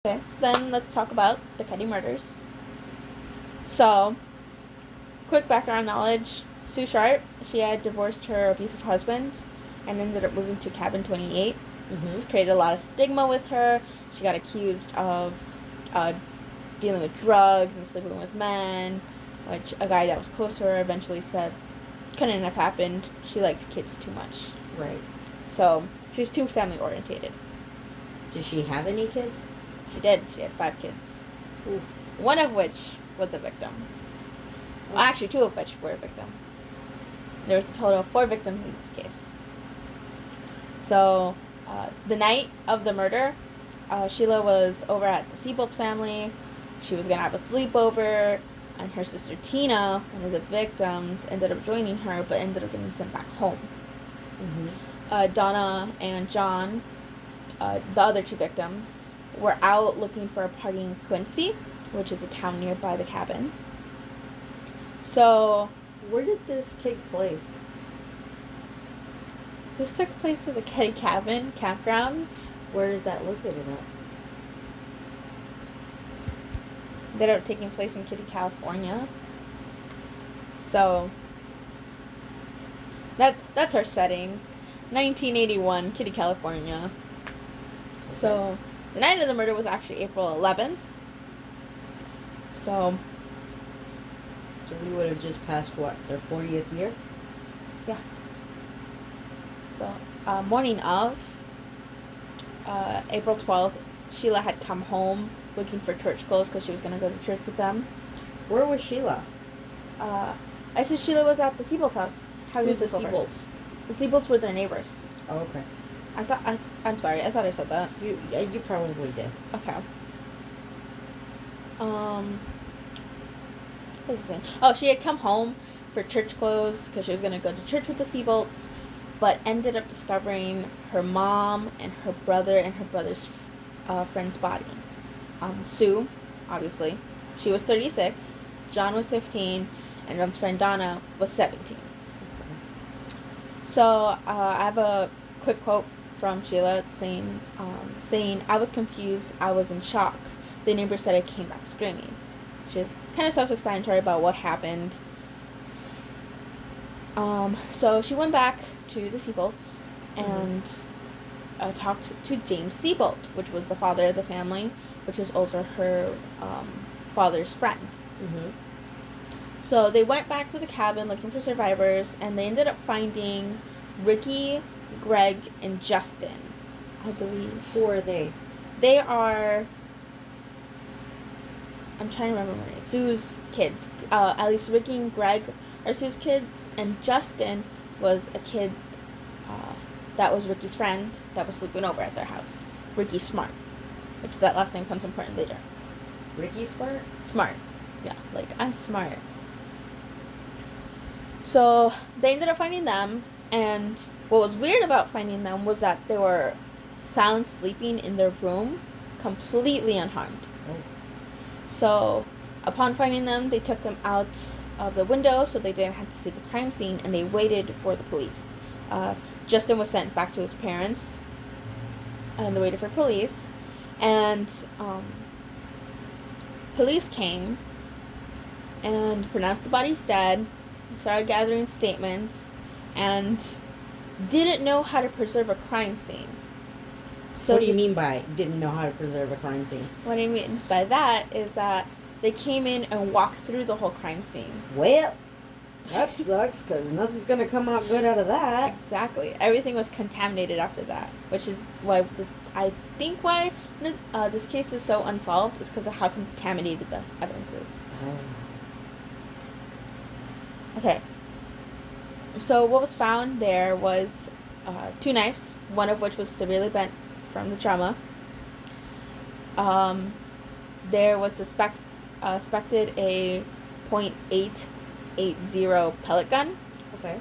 Okay, then let's talk about the Keddie Murders. So, quick background knowledge. Sue Sharp, she had divorced her abusive husband and ended up moving to Cabin 28. This created a lot of stigma with her. She got accused of dealing with drugs and sleeping with men, which a guy that was close to her eventually said couldn't have happened. She liked kids too much. Right. So, she was too family orientated. Did she have any kids? She did. She had 5 kids. Ooh. One of which was a victim. Well, actually, 2 of which were a victim. There was a total of 4 victims in this case. So, the night of the murder, Sheila was over at the Seabolt's family. She was going to have a sleepover, and her sister Tina, one of the victims, ended up joining her, but ended up getting sent back home. Donna and John, the other 2 victims, were out looking for a party in Quincy, which is a town nearby the cabin. So, where did this take place? This took place at the Keddie Cabin campgrounds. Where is that located at? They ended up taking place in Keddie, California. So, that's our setting. 1981, Keddie, California. Okay. So, the night of the murder was actually April 11th. So we would have just passed, what, their 40th year? Yeah. So, morning of April 12th, Sheila had come home looking for church clothes because she was going to go to church with them. Where was Sheila? I said Sheila was at the Seabolt's house. Who's the Seabolts? The Seabolts were their neighbors. Oh, okay. I'm sorry, I thought I said that. You probably did. Okay. What was I saying? Oh, she had come home for church clothes because she was going to go to church with the Seabolts, but ended up discovering her mom and her brother and her brother's friend's body. Sue, obviously, she was 36, John was 15, and John's friend Donna was 17. So, I have a quick quote from Sheila saying, I was confused, I was in shock. The neighbor said I came back screaming. Which is kind of self-explanatory about what happened. So she went back to the Seabolts and talked to James Seabolt, which was the father of the family, which was also her father's friend. So they went back to the cabin looking for survivors, and they ended up finding Ricky, Greg, and Justin, I believe. Who are they? They are, I'm trying to remember Sue's kids. At least Ricky and Greg are Sue's kids, and Justin was a kid that was Ricky's friend that was sleeping over at their house. Ricky Smart, which that last name comes important later. Ricky Smart? Smart. Yeah, like, I'm smart. So they ended up finding them, and what was weird about finding them was that they were sound sleeping in their room, completely unharmed. Oh. So upon finding them, they took them out of the window so they didn't have to see the crime scene, and they waited for the police. Justin was sent back to his parents, and they waited for police, and police came and pronounced the bodies dead, started gathering statements, and didn't know how to preserve a crime scene. So what do you mean by didn't know how to preserve a crime scene? What I mean by that is that they came in and walked through the whole crime scene. Well, that sucks because nothing's going to come out good out of that. Exactly. Everything was contaminated after that, which is why I think why this case is so unsolved is because of how contaminated the evidence is. Oh. Okay. So what was found there was 2 knives, one of which was severely bent from the trauma. There was suspected a .880 pellet gun. Okay.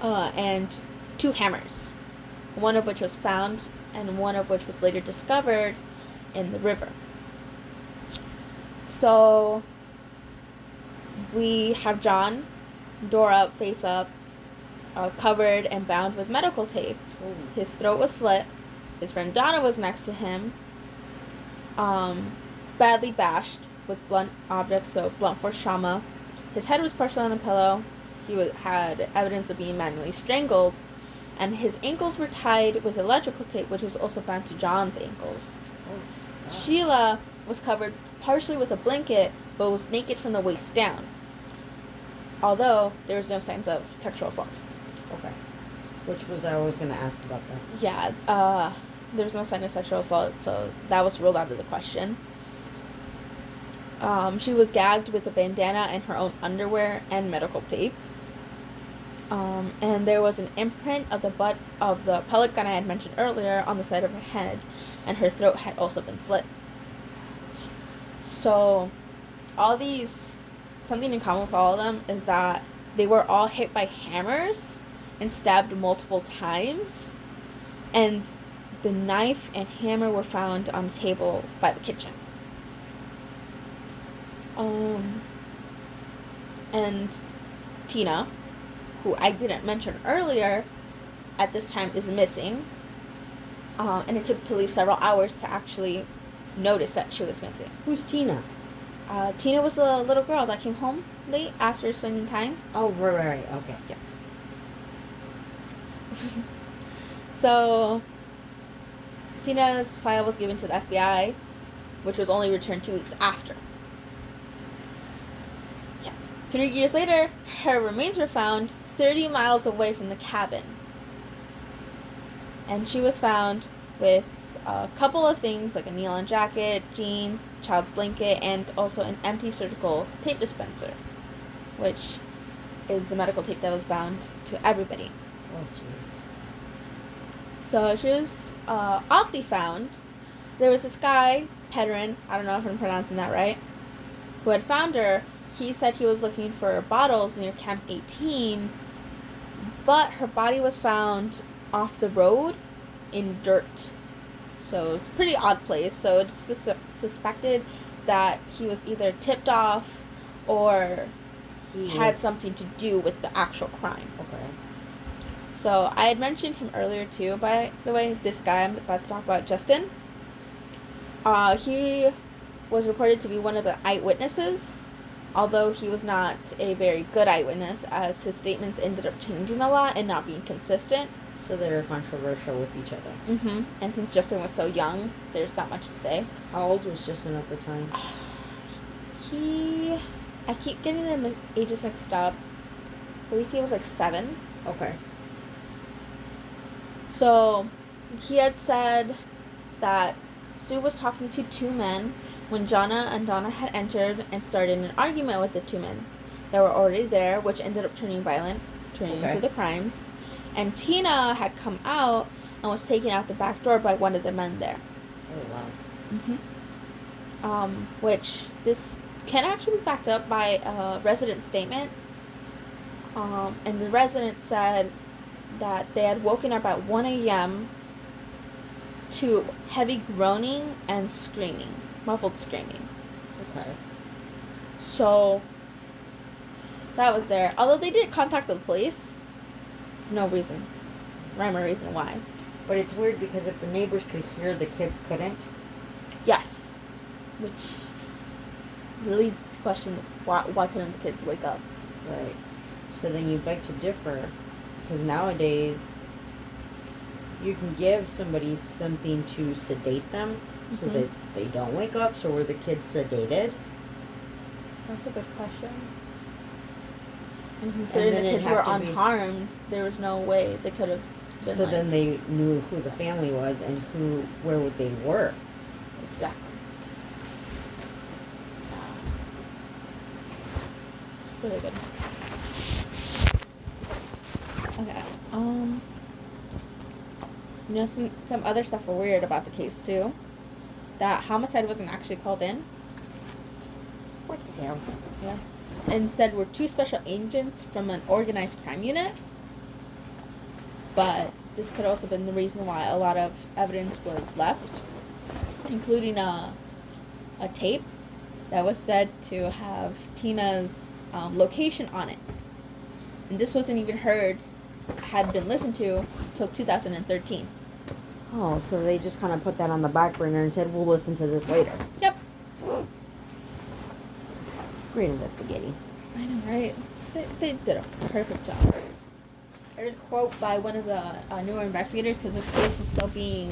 And 2 hammers, one of which was found and one of which was later discovered in the river. So we have John, door up, face up, covered and bound with medical tape. Ooh. His throat was slit. His friend Donna was next to him. badly bashed with blunt objects, so blunt force trauma. His head was partially on a pillow. He had evidence of being manually strangled, and his ankles were tied with electrical tape, which was also found to John's ankles. Oh, God. Sheila was covered partially with a blanket, but was naked from the waist down, although there was no signs of sexual assault. Okay. Which was, I was going to ask about that. Yeah, there was no sign of sexual assault, so that was ruled out of the question. She was gagged with a bandana and her own underwear and medical tape. And there was an imprint of the butt of the pellet gun I had mentioned earlier on the side of her head, and her throat had also been slit. So, something in common with all of them is that they were all hit by hammers and stabbed multiple times, and the knife and hammer were found on the table by the kitchen. And Tina, who I didn't mention earlier, at this time is missing. And it took police several hours to actually notice that she was missing. Who's Tina? Tina was a little girl that came home late after spending time. Oh, right, okay. Yes. So, Tina's file was given to the FBI, which was only returned 2 weeks after. 3 years later, her remains were found 30 miles away from the cabin. And she was found with a couple of things like a nylon jacket, jeans, child's blanket, and also an empty surgical tape dispenser, which is the medical tape that was bound to everybody. Oh, jeez. So she was oddly found. There was this guy, Pedrin, I don't know if I'm pronouncing that right, who had found her. He said he was looking for bottles near Camp 18, but her body was found off the road in dirt. So it's a pretty odd place. So it's suspected that he was either tipped off or had something to do with the actual crime. Okay. So I had mentioned him earlier too, by the way, this guy I'm about to talk about, Justin. He was reported to be one of the eyewitnesses, although he was not a very good eyewitness, as his statements ended up changing a lot and not being consistent. So they were controversial with each other. Mm-hmm. And since Justin was so young, there's not much to say. How old was Justin at the time? I keep getting their ages mixed up. I believe he was like 7. Okay. So, he had said that Sue was talking to 2 men when Jonna and Donna had entered and started an argument with the 2 men that were already there, which ended up turning violent, turning into the crimes. And Tina had come out and was taken out the back door by one of the men there. Oh, wow. Mm-hmm. Which this can actually be backed up by a resident statement. And the resident said that they had woken up at 1 a.m. to heavy groaning and screaming, muffled screaming. Okay. So, that was there. Although they didn't contact the police, there's no rhyme or reason why. But it's weird because if the neighbors could hear, the kids couldn't. Yes. Which leads to question, why couldn't the kids wake up? Right. So then you beg to differ, because nowadays you can give somebody something to sedate them so that they don't wake up. So were the kids sedated? That's a good question. And considering the kids were unharmed, there was no way they could have been. So then they knew who the family was and where they were. Exactly. Really good. Okay. You know, some other stuff were weird about the case too. That homicide wasn't actually called in. What the hell? Yeah. Instead were 2 special agents from an organized crime unit. But this could also have been the reason why a lot of evidence was left, including a tape that was said to have Tina's location on it. And this wasn't even had been listened to until 2013. Oh, so they just kind of put that on the back burner and said, we'll listen to this later. Yep. Great investigating. I know, right? They did a perfect job. I read a quote by one of the newer investigators because this case is still being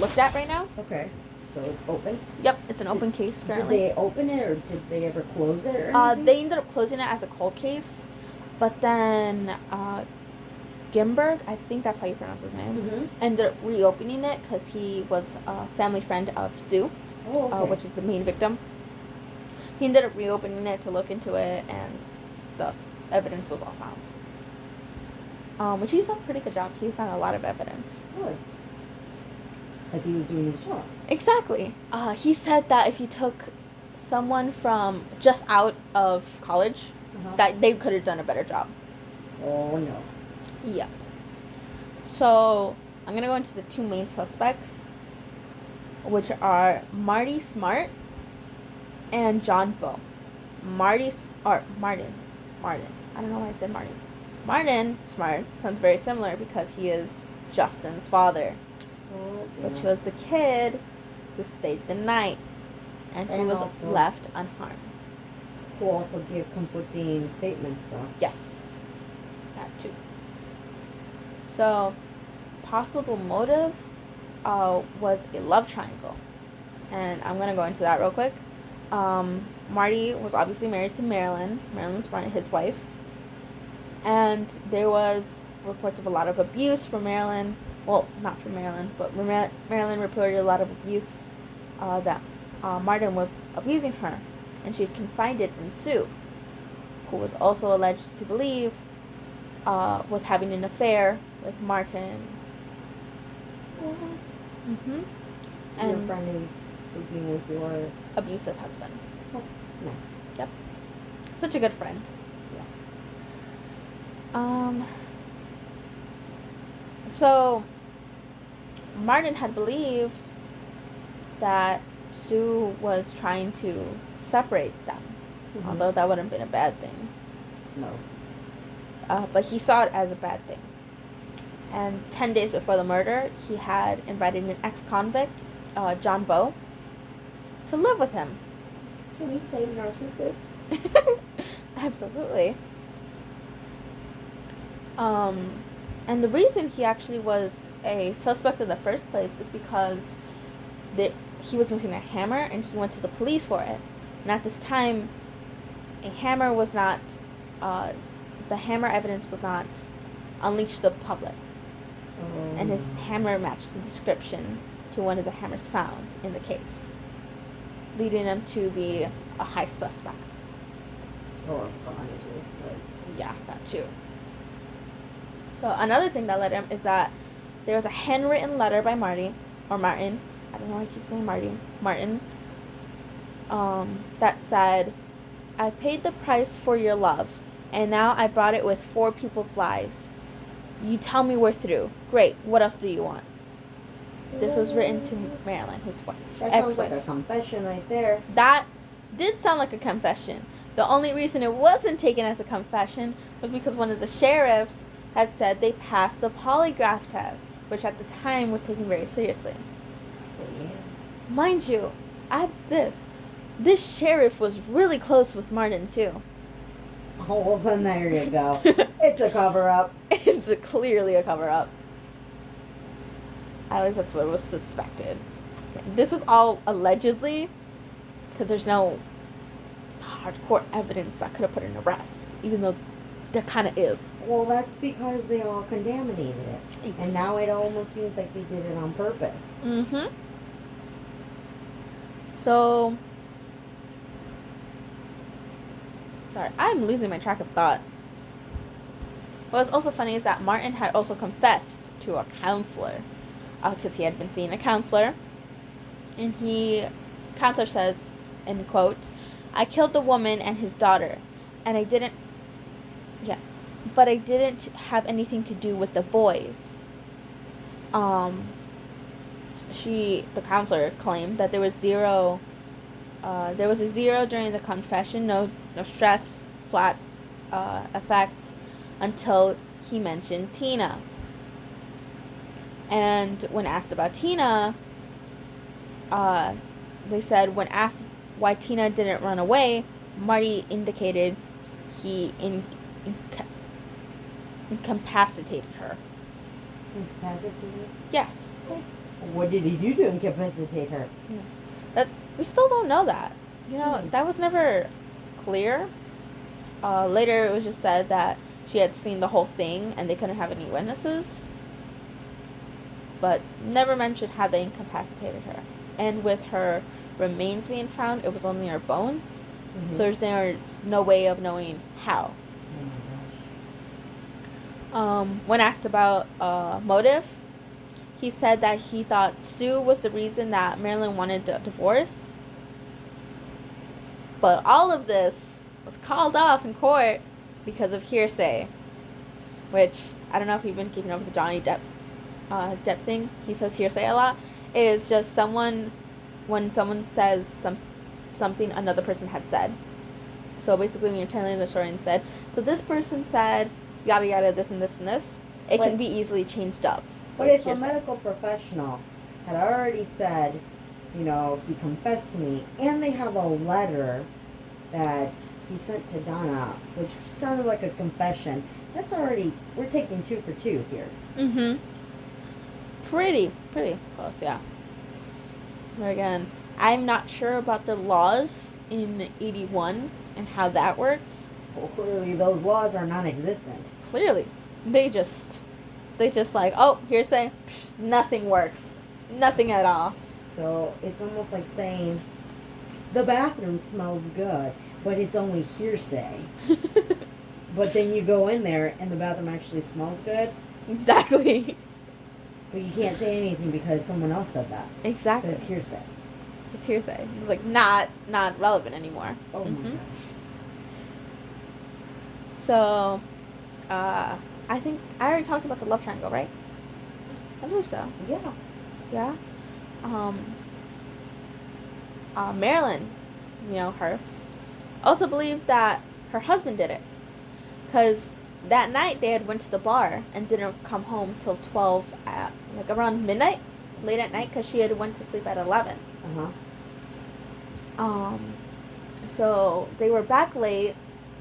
looked at right now. Okay. So it's open? Yep, it's an open case currently. Did they open it or did they ever close it or anything? They ended up closing it as a cold case, but then Gimberg, I think that's how you pronounce his name, ended up reopening it because he was a family friend of Sue, which is the main victim. He ended up reopening it to look into it, and thus evidence was all found. Which he's done a pretty good job. He found a lot of evidence. Good. Because he was doing his job. Exactly. He said that if you took someone from just out of college, that they could have done a better job. Oh, no. Yep. So, I'm going to go into the two main suspects, which are Marty Smart and John Bowe. Martin. I don't know why I said Marty. Martin Smart sounds very similar because he is Justin's father, which was the kid who stayed the night and who was also left unharmed. Who also gave conflicting statements, though. Yes, that too. So, possible motive was a love triangle, and I'm gonna go into that real quick. Marty was obviously married to Marilyn. Marilyn's his wife, and there was reports of a lot of abuse from Marilyn. Well, not from Marilyn, but Marilyn reported a lot of abuse that Martin was abusing her, and she confided in Sue, who was also alleged to believe was having an affair with Martin. So your friend is sleeping with your abusive husband. Oh, nice. Yep. Such a good friend. Yeah. So Martin had believed that Sue was trying to separate them, although that wouldn't have been a bad thing. No. But he saw it as a bad thing. And 10 days before the murder, he had invited an ex-convict, John Bowe, to live with him. Can we say narcissist? Absolutely. And the reason he actually was a suspect in the first place is because he was missing a hammer, and he went to the police for it. And at this time, a hammer was not, the hammer evidence was not unleashed to the public. And his hammer matched the description to one of the hammers found in the case, leading him to be a high suspect. Or apologist, but yeah, that too. So another thing that led him is that there was a handwritten letter by Martin. I don't know why I keep saying Martin. That said, "I paid the price for your love, and now I brought it with 4 people's lives. You tell me we're through. Great. What else do you want?" This was written to Marilyn, his wife. That sounds like a confession right there. That did sound like a confession. The only reason it wasn't taken as a confession was because one of the sheriffs had said they passed the polygraph test, which at the time was taken very seriously. Yeah. Mind you, add this sheriff was really close with Martin too. Oh, well then there you go. It's a cover-up. It's clearly a cover-up. At least that's what was suspected. Okay. This is all allegedly, because there's no hardcore evidence that could have put an arrest, even though there kind of is. Well, that's because they all contaminated it. And now it almost seems like they did it on purpose. So, sorry, I'm losing my track of thought. What's also funny is that Martin had also confessed to a counselor, because he had been seeing a counselor, and counselor says, in quotes, "I killed the woman and his daughter, and but I didn't have anything to do with the boys." The counselor claimed that there was a zero during the confession, no stress, flat effects, until he mentioned Tina. And when asked about Tina, they said when asked why Tina didn't run away, Marty indicated he incapacitated her. Incapacitated? Yes. What did he do to incapacitate her? Yes. We still don't know that. That was never clear. Later it was just said that she had seen the whole thing and they couldn't have any witnesses. But never mentioned how they incapacitated her. And with her remains being found, it was only her bones. Mm-hmm. So there's no way of knowing how. Oh my gosh. When asked about motive, he said that he thought Sue was the reason that Marilyn wanted a divorce. But all of this was called off in court because of hearsay. Which, I don't know if you've been keeping up with the Johnny Depp thing. He says hearsay a lot. It is just when someone says something another person had said. So basically when you're telling the story and said, so this person said yada yada this and this and this, it can be easily changed up. But if a medical professional had already said, he confessed to me, and they have a letter that he sent to Donna, which sounded like a confession, that's already, we're taking 2 for 2 here. Mm-hmm. Pretty close, yeah. So again, I'm not sure about the laws in 81 and how that worked. Well, clearly those laws are non-existent. Clearly. They just like, oh, hearsay, nothing works. Nothing at all. So it's almost like saying, the bathroom smells good, but it's only hearsay. But then you go in there and the bathroom actually smells good. Exactly. But you can't say anything because someone else said that. Exactly. So it's hearsay. It's hearsay. It's like not relevant anymore. Oh my gosh. So, I think I already talked about the love triangle, right? I believe so. Yeah. Yeah. Marilyn, her, also believed that her husband did it. Because that night they had went to the bar and didn't come home till 12 at, around midnight, late at night, because she had went to sleep at 11. So they were back late.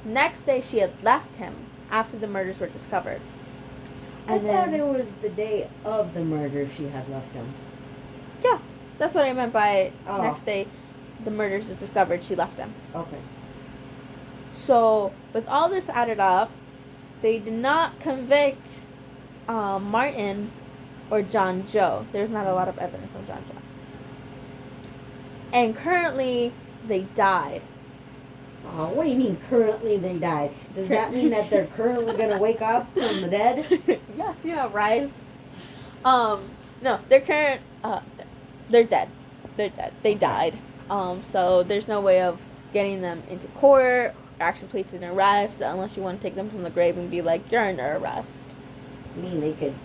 Next day she had left him after the murders were discovered. And I thought it was the day of the murder she had left him. Yeah, that's what I meant by next day the murders is discovered, she left him. Okay. So, with all this added up, they did not convict Martin or John Joe. There's not a lot of evidence on John Joe. And currently, they died. What do you mean currently they died? Does that mean that they're currently going to wake up from the dead? Yes, rise. No, they're they're dead. They're dead. They died. So there's no way of getting them into court or actually placing an arrest unless you want to take them from the grave and be like, you're under arrest. I mean, they could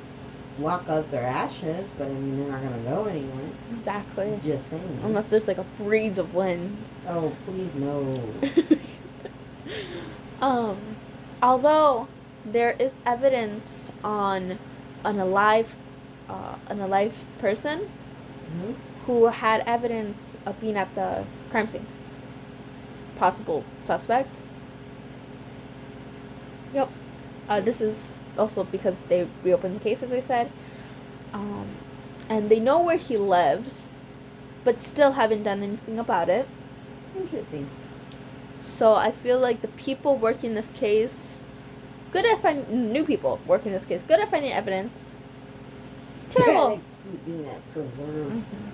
walk out their ashes, but I mean, they're not going to go anywhere. Exactly. Just saying. Unless there's a breeze of wind. Oh, please no. Although there is evidence on a live person who had evidence of being at the crime scene. Possible suspect. Yep. This is also because they reopened the case, as they said. And they know where he lives, but still haven't done anything about it. Interesting. So I feel like the people working this case, good at finding new people working this case, good at finding evidence. Terrible. Keeping that preserved. Mm-hmm.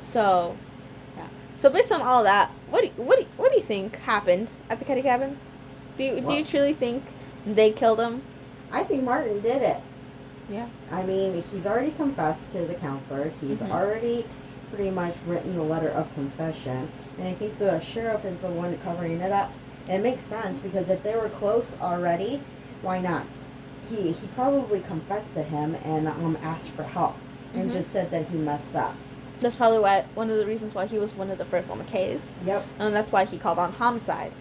So, yeah. So based on all that, what do you think happened at the Keddie cabin? Do you truly think they killed him? I think Martin did it. Yeah. I mean, he's already confessed to the counselor. He's already pretty much written the letter of confession. And I think the sheriff is the one covering it up. And it makes sense because if they were close already, why not? He probably confessed to him and asked for help and just said that he messed up. That's probably one of the reasons why he was one of the first on the case. Yep. And that's why he called on homicide.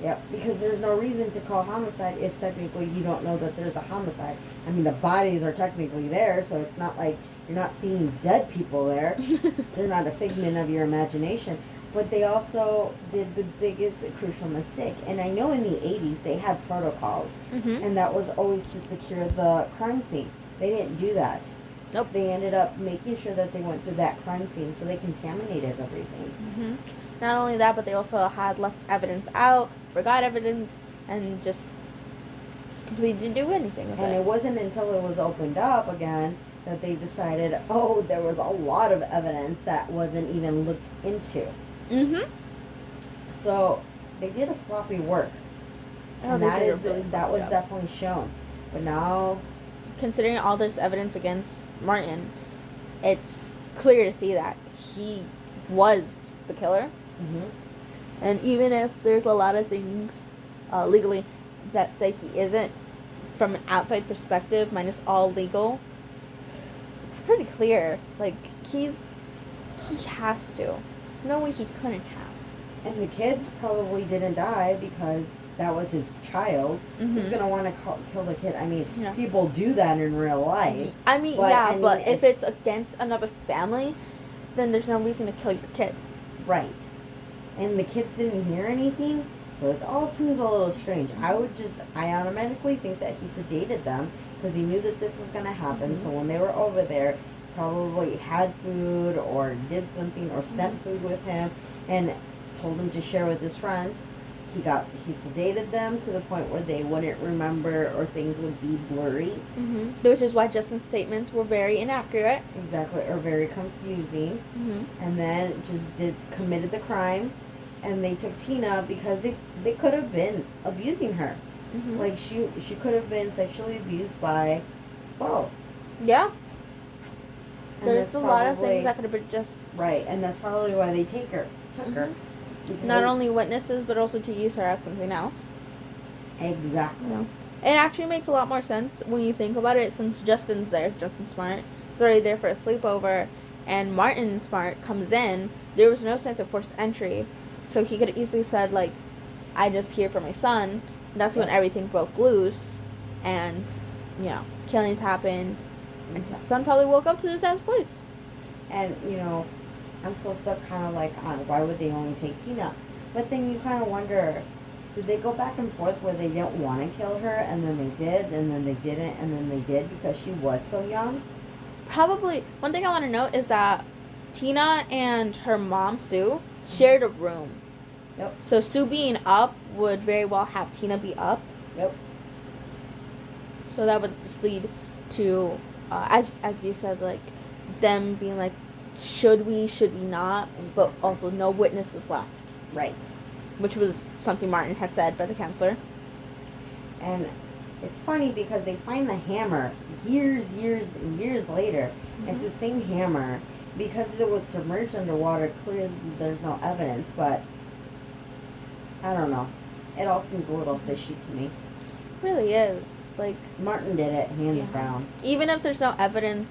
Yep, because there's no reason to call homicide if technically you don't know that there's a homicide. I mean, the bodies are technically there, so it's not like you're not seeing dead people there. They're not a figment of your imagination. But they also did the biggest crucial mistake. And I know in the 80s they had protocols, and that was always to secure the crime scene. They didn't do that. Nope. They ended up making sure that they went through that crime scene, so they contaminated everything. Not only that, but they also had left evidence out, forgot evidence, and just completely didn't do anything with it. And it wasn't until it was opened up again that they decided, oh, there was a lot of evidence that wasn't even looked into. So they did a sloppy work, and that was definitely shown. But now, considering all this evidence against Martin, it's clear to see that he was the killer. And even if there's a lot of things legally that say he isn't, from an outside perspective, minus all legal, it's pretty clear. Like, he has to. There's no way he couldn't have. And the kids probably didn't die because that was his child. Who's going to want to kill the kid? I mean, people do that in real life. But if it's against another family, then there's no reason to kill your kid. Right. And the kids didn't hear anything, so it all seems a little strange. I automatically think that he sedated them because he knew that this was going to happen. So when they were over there, probably had food or did something or sent food with him and told him to share with his friends. He sedated them to the point where they wouldn't remember or things would be blurry. Which is why Justin's statements were very inaccurate. Exactly, or very confusing. And then just committed the crime. And they took Tina because they could have been abusing her. Like, she could have been sexually abused by Bo. Yeah. There's a lot of things that could have been just... Right, and that's probably why they took her. Not only witnesses, but also to use her as something else. Exactly. It actually makes a lot more sense when you think about it, since Justin Smart is already there for a sleepover, and Martin Smart comes in. There was no sense of forced entry, so he could have easily said, like, I just here for my son. And that's when everything broke loose, and, killings happened, and his son probably woke up to this dad's voice. And, I'm still stuck kind of like on why would they only take Tina? But then you kind of wonder, did they go back and forth where they didn't want to kill her, and then they did, and then they didn't, and then they did because she was so young? Probably. One thing I want to note is that Tina and her mom, Sue, shared a room. Yep. So Sue being up would very well have Tina be up. Yep. So that would just lead to, as you said, like, them being like, should we not? Exactly. But also no witnesses left. Right. Which was something Martin had said by the counselor. And it's funny because they find the hammer years and years later. It's the same hammer. Because it was submerged underwater, clearly there's no evidence, but I don't know. It all seems a little fishy to me. It really is. Like, Martin did it, hands down. Even if there's no evidence,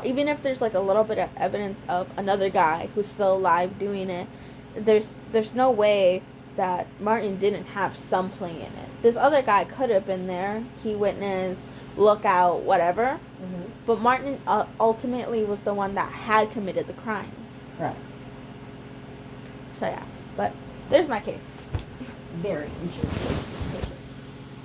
even if there's like a little bit of evidence of another guy who's still alive doing it, there's no way that Martin didn't have some play in it. This other guy could have been there, key witness, lookout, whatever. But Martin ultimately was the one that had committed the crimes. Right. So yeah, but there's my case. Very interesting.